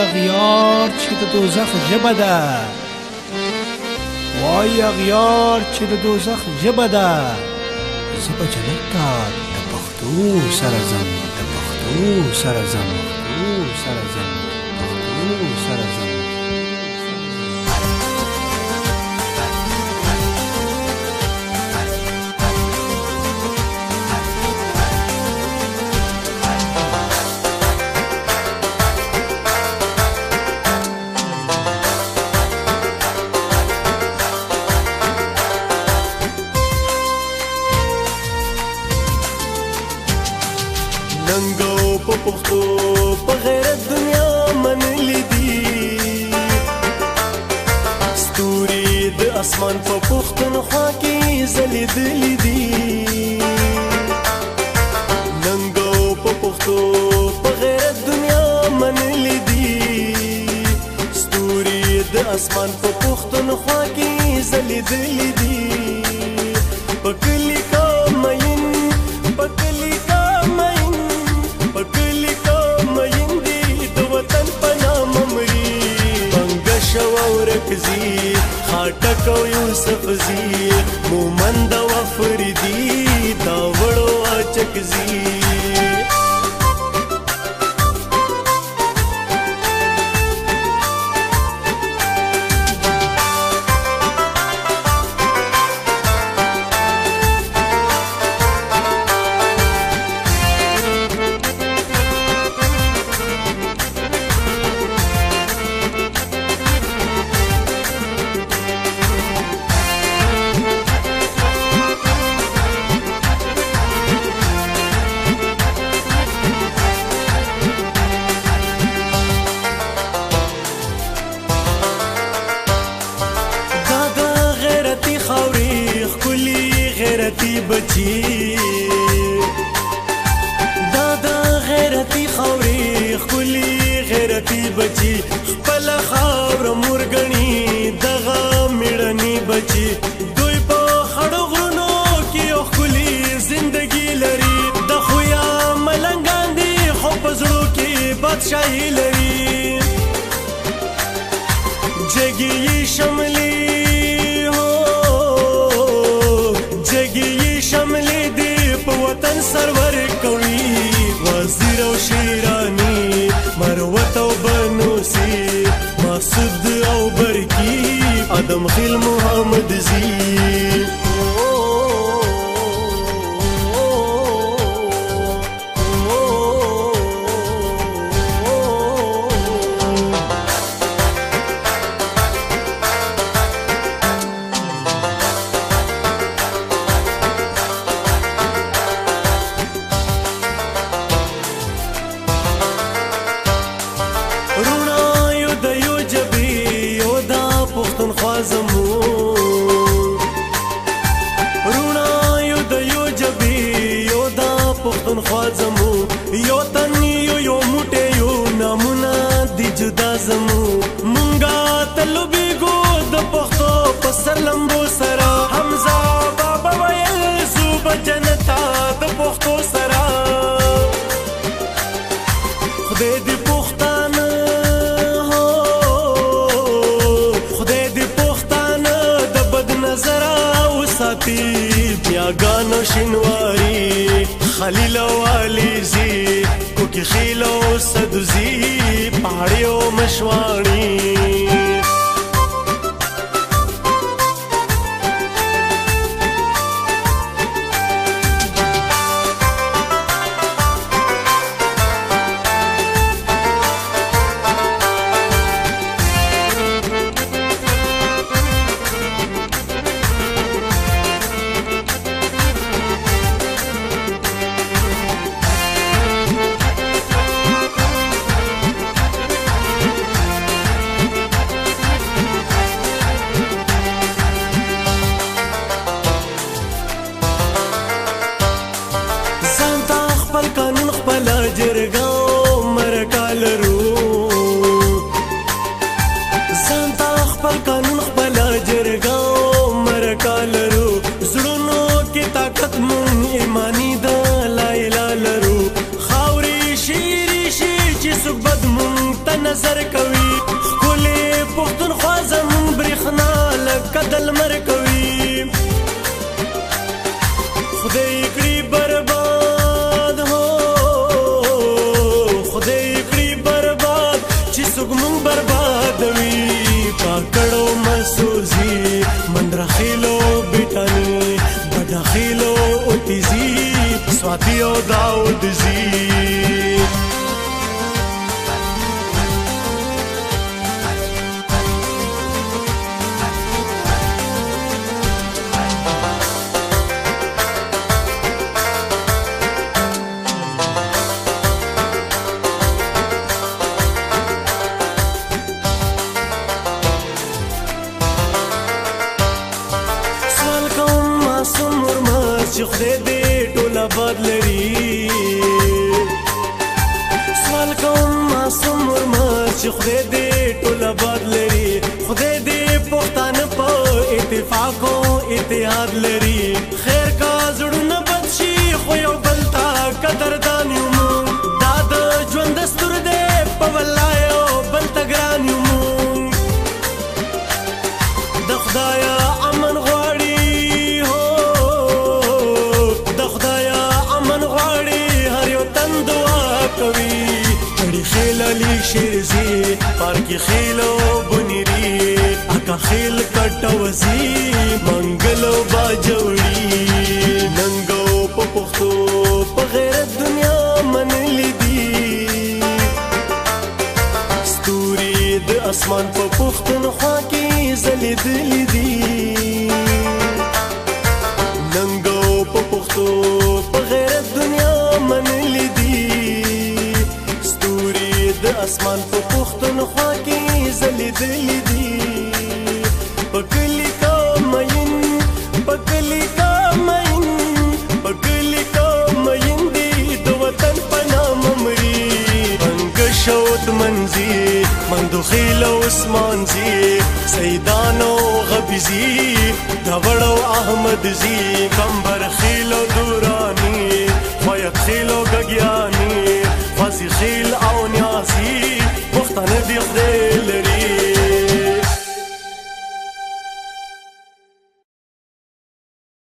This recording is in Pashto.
اغیار چې د دوزخ ژبه ده، وای اغیار چې د دوزخ ژبه ده. زه به جنت ته د پښتو سره ځم، د پښتو سره ځم، پښتو سره ځم، پښتو سره ځم. ننګو په پښتو په غیرت دنیا منلې دي، ستوري د اسمان په پښتونخوا کې ځلېدلې دي. ننګو په پښتو په غیرت دنیا منلې دي، ستوري د اسمان په پښتونخوا کې ځلېدلې دي. په کلي کا مین، په کلي کا مین، په کلي کا مین دي د وطن په نام مري. بنګش او رکزي خاټک او یوسف زي، مومند او افریدي دا وړو اچکزي. غیرتی بچی دا دا غیرتی خاورې خپلې غیرتی بچی، خپل خاور مورګنی دغه میړنی بچی. دوی په خړو غرونو کې خپلې زندگی لري، د خویا ملنګان دي خو په زړه کې بادشاہي لري. جګی شملي شملې دی په وطن سرور کوي، وزیر او شیرانی مروت او بنوسی، مسعود او برکی ادم خیل محمد زی. یو تن یو یو موټی یو نامونه دی جدا زمو، مونږه تلو بیګو د پښتو په سر لمبو سره. حمزه بابا ویل زو به جنتا د پښتو سره. خدای دې پښتانه خدای دې پښتانه د بد نظره وساتي، بیاګانو شینواري خلیل او علیزی، کوکی خیل او صدوزی، پهاڑی او مشوانی. جرګاو مرکا لرو، ځانته خپل قانون خپل جرګاو مرکا لرو. زړونو کې طاقت مون ایمانی د لا اله لرو، خاوري شیری شي چې څوک بد مون ته نظر کوي ښکلې پښتونخوا زموږ برېښنا لکه د لمر کوي خدای یې کړي برباد هو خدای یې کړي برباد چې څوک موږ بربادوي کاکړو مسوزي مندرخیلو بیټاني بډاخیلو اوتیزي سواتي او داودزي چې خدای دې ټول آباد لري سوال کوم معصوم ورمه چې خدای دې ټول آباد لري خدای دې پښتانه په اتفاق او اتحاد لري خیر کا زړونه بد شي خو یو بل ته قدردان یو موږ دا د ژوند دستور دی په والله یو بل ته ګران یو موږ د خدایه امن غواړي خیل علی شیرزی پارکی خیلو بنیری اکا خیل کټوزی منګلو باجوړي ننګو په پښتو په غیرت دنیا منلې دي ستوري د اسمان په پښتونخوا کې ځلېدلې دي ننګو په پښتو په غیرت دنیا منلې دي اسمان په پښتونخوا کې ځلېدلې دي پکلی کا مین دی د وطن په نام مري بنګ شوت منځي مندو خیل او عثمان زی سیدانو غبزي داوړو احمد زی کمبر خیل او دورانی خویت خیل